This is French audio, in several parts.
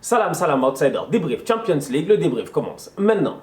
Salam, salam, outsider. Débrief, Champions League, le débrief commence maintenant.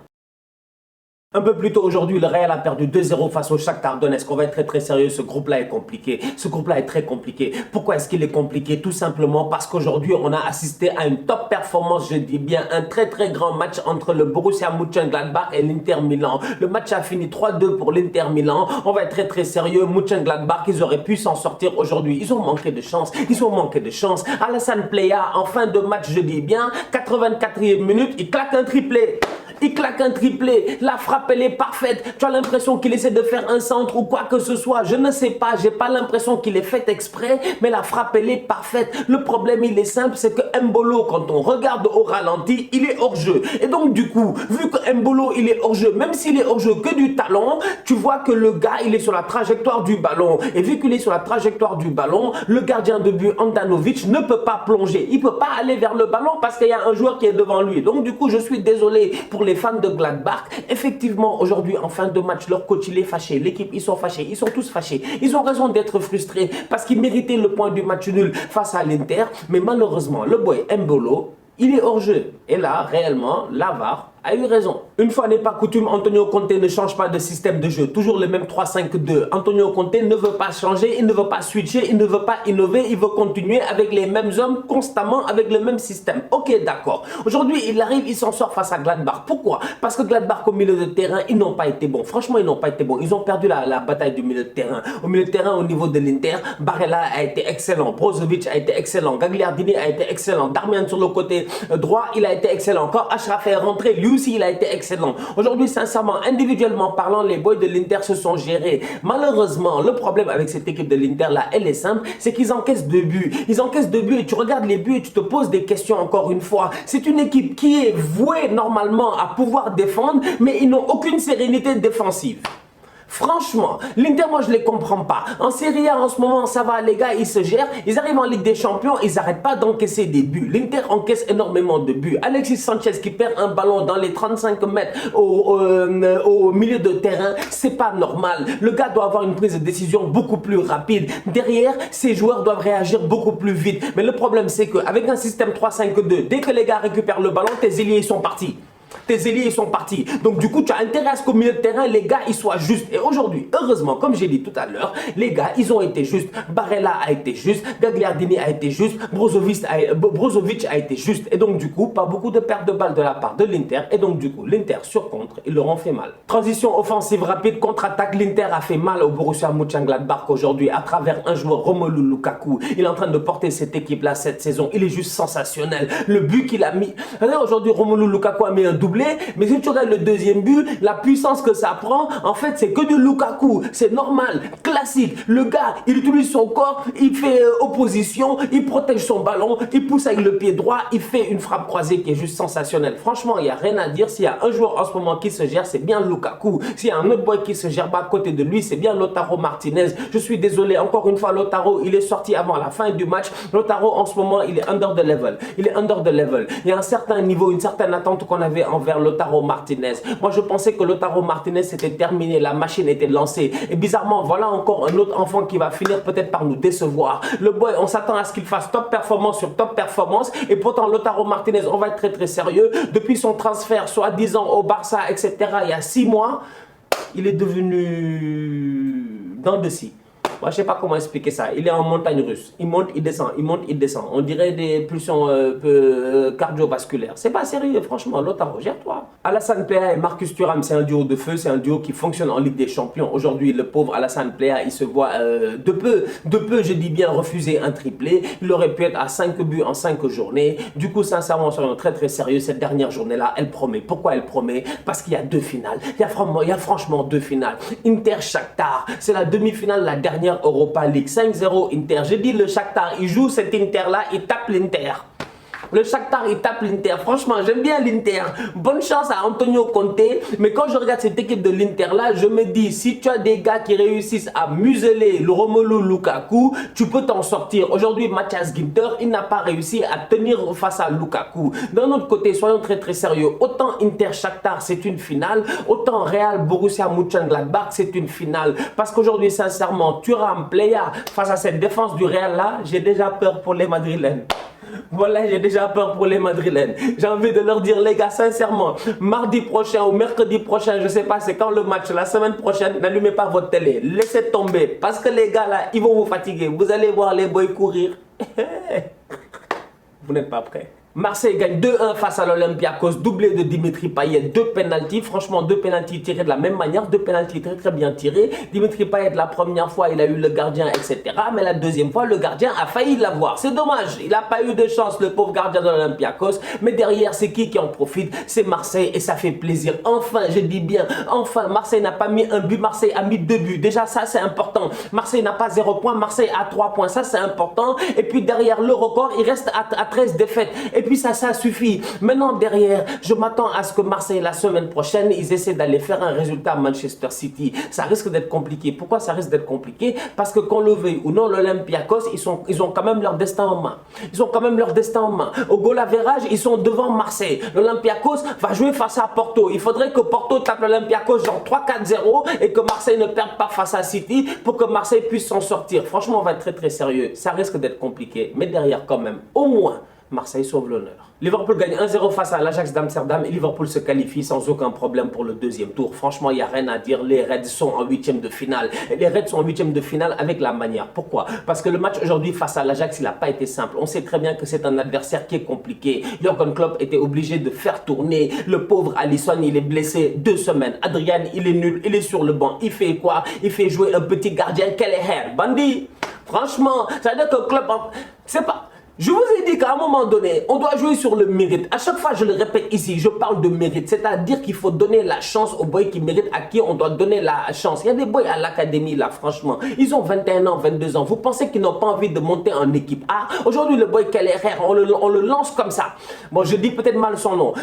Un peu plus tôt aujourd'hui, le Real a perdu 2-0 face au Shakhtar Donetsk. On va être très sérieux, ce groupe-là est compliqué. Ce groupe-là est très compliqué. Pourquoi est-ce qu'il est compliqué? Tout simplement parce qu'aujourd'hui, on a assisté à une top performance, je dis bien, un très grand match entre le Borussia Mönchengladbach et l'Inter Milan. Le match a fini 3-2 pour l'Inter Milan. On va être très sérieux. Mönchengladbach, ils auraient pu s'en sortir aujourd'hui. Ils ont manqué de chance. Ils ont manqué de chance. Alassane Plea, en fin de match, je dis bien, 84e minute, il claque un triplé. Il claque un triplé, la frappe elle est parfaite, tu as l'impression qu'il essaie de faire un centre ou quoi que ce soit, je ne sais pas, j'ai pas l'impression qu'il est fait exprès, mais la frappe elle est parfaite. Le problème il est simple, c'est que Embolo, quand on regarde au ralenti, il est hors jeu. Et donc du coup, vu que Embolo il est hors jeu, même s'il est hors jeu que du talon, tu vois que le gars il est sur la trajectoire du ballon. Et vu qu'il est sur la trajectoire du ballon, le gardien de but Handanovic ne peut pas plonger, il peut pas aller vers le ballon parce qu'il y a un joueur qui est devant lui. Donc du coup, je suis désolé pour les fans de Gladbach. Effectivement, aujourd'hui, en fin de match, leur coach, il est fâché. L'équipe, ils sont fâchés. Ils sont tous fâchés. Ils ont raison d'être frustrés parce qu'ils méritaient le point du match nul face à l'Inter. Mais malheureusement, le boy Embolo, il est hors jeu. Et là, réellement, la VAR a eu raison. Une fois n'est pas coutume, Antonio Conte ne change pas de système de jeu. Toujours le même 3-5-2. Antonio Conte ne veut pas changer, il ne veut pas switcher, il ne veut pas innover, il veut continuer avec les mêmes hommes, constamment avec le même système. Ok, d'accord. Aujourd'hui, il arrive, il s'en sort face à Gladbach. Pourquoi? Parce que Gladbach, au milieu de terrain, ils n'ont pas été bons. Franchement, ils n'ont pas été bons. Ils ont perdu la bataille du milieu de terrain. Au milieu de terrain, au niveau de l'Inter, Barella a été excellent. Brozovic a été excellent. Gagliardini a été excellent. Darmian sur le côté droit, il a été excellent. Quand Achraf est rentré, lui aussi, il a été excellent. Aujourd'hui, sincèrement, individuellement parlant, les boys de l'Inter se sont gérés. Malheureusement, le problème avec cette équipe de l'Inter là, elle est simple, c'est qu'ils encaissent 2 buts. Ils encaissent 2 buts et tu regardes les buts et tu te poses des questions encore une fois. C'est une équipe qui est vouée normalement à pouvoir défendre, mais ils n'ont aucune sérénité défensive. Franchement, l'Inter, moi, je les comprends pas. En Serie A, en ce moment, ça va, les gars, ils se gèrent. Ils arrivent en Ligue des Champions, ils n'arrêtent pas d'encaisser des buts. L'Inter encaisse énormément de buts. Alexis Sanchez qui perd un ballon dans les 35 mètres au milieu de terrain, c'est pas normal. Le gars doit avoir une prise de décision beaucoup plus rapide. Derrière, ces joueurs doivent réagir beaucoup plus vite. Mais le problème, c'est qu'avec un système 3-5-2, dès que les gars récupèrent le ballon, tes ailiers, ils sont partis. Tes ailiers, ils sont partis. Donc, du coup, tu as intérêt à ce qu'au milieu de terrain, les gars, ils soient justes. Et aujourd'hui, heureusement, comme j'ai dit tout à l'heure, les gars, ils ont été justes. Barella a été juste. Gagliardini a été juste. Brozovic a été juste. Et donc, du coup, pas beaucoup de pertes de balles de la part de l'Inter. Et donc, du coup, l'Inter sur contre, ils leur ont fait mal. Transition offensive rapide, contre-attaque. L'Inter a fait mal au Borussia Mönchengladbach aujourd'hui à travers un joueur, Romelu Lukaku. Il est en train de porter cette équipe-là cette saison. Il est juste sensationnel. Le but qu'il a mis. Aujourd'hui, Romelu Lukaku a mis un doublé, mais si tu regardes le deuxième but, la puissance que ça prend, en fait, c'est que du Lukaku. C'est normal, classique. Le gars, il utilise son corps, il fait opposition, il protège son ballon, il pousse avec le pied droit, il fait une frappe croisée qui est juste sensationnelle. Franchement, il n'y a rien à dire. S'il y a un joueur en ce moment qui se gère, c'est bien Lukaku. S'il y a un autre boy qui se gère pas à côté de lui, c'est bien Lautaro Martinez. Je suis désolé, encore une fois, Lautaro, il est sorti avant la fin du match. Lautaro, en ce moment, il est under the level. Il est under the level. Il y a un certain niveau, une certaine attente qu'on avait envers Lautaro Martinez. Moi, je pensais que Lautaro Martinez c'était terminé, la machine était lancée. Et bizarrement, voilà encore un autre enfant qui va finir peut-être par nous décevoir. Le boy, on s'attend à ce qu'il fasse top performance sur top performance. Et pourtant, Lautaro Martinez, on va être très sérieux. Depuis son transfert, soi-disant au Barça, etc., il y a 6 mois, il est devenu dans de scie. Moi, je ne sais pas comment expliquer ça. Il est en montagne russe. Il monte, il descend, il monte, il descend. On dirait des pulsions cardiovasculaires. C'est pas sérieux, franchement. Lautaro, gère-toi. Alassane Plea et Marcus Thuram, c'est un duo de feu. C'est un duo qui fonctionne en Ligue des Champions. Aujourd'hui, le pauvre Alassane Plea, il se voit de peu, je dis bien, refuser un triplé. Il aurait pu être à 5 buts en 5 journées. Du coup, sincèrement, soyons très sérieux. Cette dernière journée-là, elle promet. Pourquoi elle promet? Parce qu'il y a 2 finales. Il y a franchement 2 finales. Inter-Shakhtar, c'est la demi-finale, la dernière Europa League. 5-0 Inter. Je dis le Shakhtar, il joue cet Inter-là, il tape l'Inter. Le Shakhtar, il tape l'Inter. Franchement, j'aime bien l'Inter. Bonne chance à Antonio Conte. Mais quand je regarde cette équipe de l'Inter-là, je me dis, si tu as des gars qui réussissent à museler le Romelu Lukaku, tu peux t'en sortir. Aujourd'hui, Matthias Ginter, il n'a pas réussi à tenir face à Lukaku. D'un autre côté, soyons très sérieux. Autant Inter-Shakhtar, c'est une finale. Autant Real Borussia Mönchengladbach, c'est une finale. Parce qu'aujourd'hui, sincèrement, Thuram, Plea, face à cette défense du Real-là, j'ai déjà peur pour les Madrilènes. Voilà, j'ai déjà peur pour les Madrilènes. J'ai envie de leur dire, les gars, sincèrement, mardi prochain ou mercredi prochain, je sais pas, c'est quand le match, la semaine prochaine, n'allumez pas votre télé. Laissez tomber. Parce que les gars, là, ils vont vous fatiguer. Vous allez voir les boys courir. Vous n'êtes pas prêts. Marseille gagne 2-1 face à l'Olympiakos, doublé de Dimitri Payet, 2 pénaltys, franchement 2 pénaltys tirés de la même manière, 2 pénaltys très bien tirés. Dimitri Payet la première fois il a eu le gardien etc, mais la deuxième fois le gardien a failli l'avoir. C'est dommage, il n'a pas eu de chance le pauvre gardien de l'Olympiakos, mais derrière c'est qui en profite? C'est Marseille et ça fait plaisir. Enfin, je dis bien, enfin Marseille n'a pas mis un but, Marseille a mis 2 buts, déjà ça c'est important. Marseille n'a pas 0 points, Marseille a 3 points, ça c'est important. Et puis derrière le record, il reste à 13 défaites. Et puis ça suffit. Maintenant, derrière, je m'attends à ce que Marseille, la semaine prochaine, ils essaient d'aller faire un résultat à Manchester City. Ça risque d'être compliqué. Pourquoi ça risque d'être compliqué? Parce que qu'on le veuille ou non, l'Olympiakos, ils ont quand même leur destin en main. Ils ont quand même leur destin en main. Au goal average, ils sont devant Marseille. L'Olympiakos va jouer face à Porto. Il faudrait que Porto tape l'Olympiakos genre 3-4-0 et que Marseille ne perde pas face à City pour que Marseille puisse s'en sortir. Franchement, on va être très sérieux. Ça risque d'être compliqué. Mais derrière, quand même, au moins, Marseille sauve l'honneur. Liverpool gagne 1-0 face à l'Ajax d'Amsterdam et Liverpool se qualifie sans aucun problème pour le deuxième tour. Franchement, il n'y a rien à dire. Les Reds sont en 8e de finale. Et les Reds sont en 8e de finale avec la manière. Pourquoi? Parce que le match aujourd'hui face à l'Ajax, il n'a pas été simple. On sait très bien que c'est un adversaire qui est compliqué. Jürgen Klopp était obligé de faire tourner. Le pauvre Alisson, il est blessé 2 semaines. Adrian, il est nul. Il est sur le banc. Il fait quoi? Il fait jouer un petit gardien. Kelleher. Bandit. Franchement, ça veut dire que Klopp, c'est pas... Je vous ai dit qu'à un moment donné, on doit jouer sur le mérite. À chaque fois, je le répète ici, je parle de mérite. C'est-à-dire qu'il faut donner la chance aux boys qui méritent, à qui on doit donner la chance. Il y a des boys à l'académie, là, franchement. Ils ont 21 ans, 22 ans. Vous pensez qu'ils n'ont pas envie de monter en équipe? Ah, aujourd'hui, le boy Kelleher, on le lance comme ça. Bon, je dis peut-être mal son nom.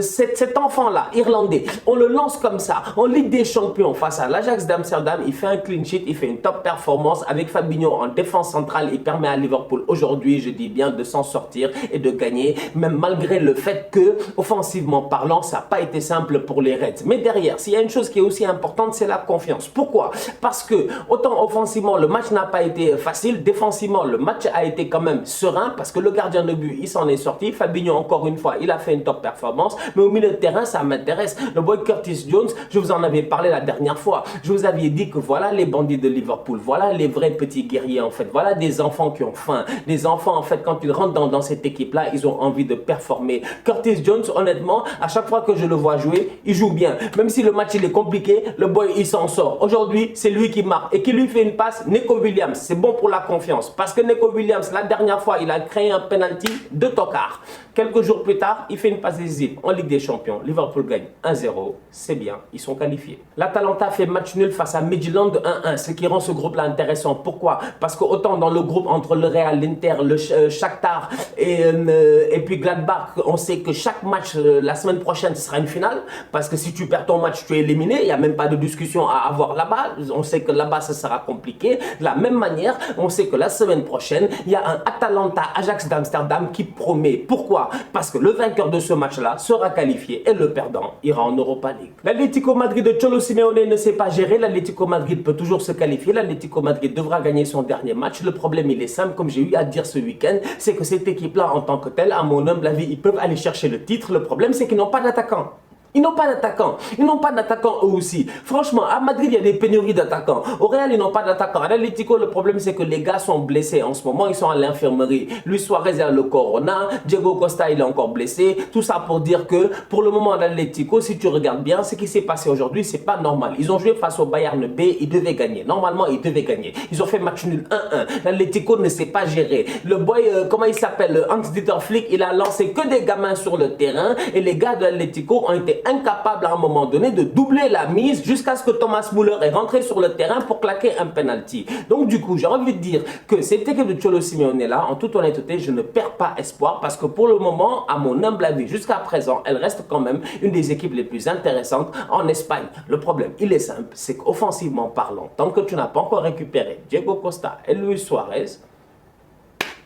Cet enfant-là, irlandais, on le lance comme ça. En Ligue des Champions, face à l'Ajax d'Amsterdam, il fait un clean sheet, il fait une top performance. Avec Fabinho en défense centrale, il permet à Liverpool, aujourd'hui, je dis bien, de s'en sortir et de gagner, même malgré le fait que, offensivement parlant, ça n'a pas été simple pour les Reds. Mais derrière, s'il y a une chose qui est aussi importante, c'est la confiance. Pourquoi? Parce que, autant offensivement, le match n'a pas été facile, défensivement, le match a été quand même serein, parce que le gardien de but, il s'en est sorti. Fabinho, encore une fois, il a fait une top performance, mais au milieu de terrain, ça m'intéresse. Le boy Curtis Jones, je vous en avais parlé la dernière fois. Je vous avais dit que voilà les bandits de Liverpool, voilà les vrais petits guerriers, en fait. Voilà des enfants qui ont faim. Des enfants, en fait, quand ils rentrent dans cette équipe-là, ils ont envie de performer. Curtis Jones, honnêtement, à chaque fois que je le vois jouer, il joue bien. Même si le match il est compliqué, le boy il s'en sort. Aujourd'hui, c'est lui qui marque et qui lui fait une passe. Neco Williams, c'est bon pour la confiance. Parce que Neco Williams, la dernière fois, il a créé un penalty de tocard. Quelques jours plus tard, il fait une passe décisive en Ligue des Champions. Liverpool gagne 1-0. C'est bien, ils sont qualifiés. L'Atalanta fait match nul face à Midtjylland 1-1, ce qui rend ce groupe-là intéressant. Pourquoi? Parce que autant dans le groupe entre le Real, l'Inter, le Shakhtar et puis Gladbach, on sait que chaque match la semaine prochaine, ce sera une finale. Parce que si tu perds ton match, tu es éliminé. Il n'y a même pas de discussion à avoir là-bas. On sait que là-bas, ce sera compliqué. De la même manière, on sait que la semaine prochaine, il y a un Atalanta-Ajax d'Amsterdam qui promet. Pourquoi? Parce que le vainqueur de ce match-là sera qualifié et le perdant ira en Europa League. L'Atlético Madrid de Cholo Simeone ne sait pas gérer. L'Atlético Madrid peut toujours se qualifier. L'Atlético Madrid devra gagner son dernier match. Le problème, il est simple, comme j'ai eu à dire ce week-end, c'est que cette équipe-là, en tant que telle, à mon humble avis, ils peuvent aller chercher le titre. Le problème, c'est qu'ils n'ont pas d'attaquant. Ils n'ont pas d'attaquant. Ils n'ont pas d'attaquant eux aussi. Franchement, à Madrid, il y a des pénuries d'attaquants. Au Real, ils n'ont pas d'attaquant. À l'Atlético, le problème, c'est que les gars sont blessés. En ce moment, ils sont à l'infirmerie. Luis Suarez a le corona. Diego Costa, il est encore blessé. Tout ça pour dire que, pour le moment, à l'Atlético, si tu regardes bien, ce qui s'est passé aujourd'hui, c'est pas normal. Ils ont joué face au Bayern B. Ils devaient gagner. Normalement, ils devaient gagner. Ils ont fait match nul 1-1. L'Atlético ne sait pas gérer. Le boy, comment il s'appelle? Hans-Dieter Flick, il a lancé que des gamins sur le terrain. Et les gars de l'Atlético ont été incapable à un moment donné de doubler la mise jusqu'à ce que Thomas Müller est rentré sur le terrain pour claquer un penalty. Donc du coup, j'ai envie de dire que cette équipe de Cholo Simeone là, en toute honnêteté, je ne perds pas espoir parce que pour le moment, à mon humble avis, jusqu'à présent, elle reste quand même une des équipes les plus intéressantes en Espagne. Le problème, il est simple, c'est qu'offensivement parlant, tant que tu n'as pas encore récupéré Diego Costa et Luis Suarez,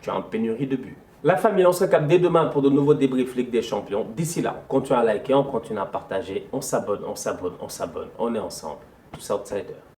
tu as en pénurie de buts. La famille, on se capte dès demain pour de nouveaux débriefs Ligue des Champions. D'ici là, on continue à liker, on continue à partager, on s'abonne, on s'abonne, on s'abonne. On est ensemble. Tous outsiders.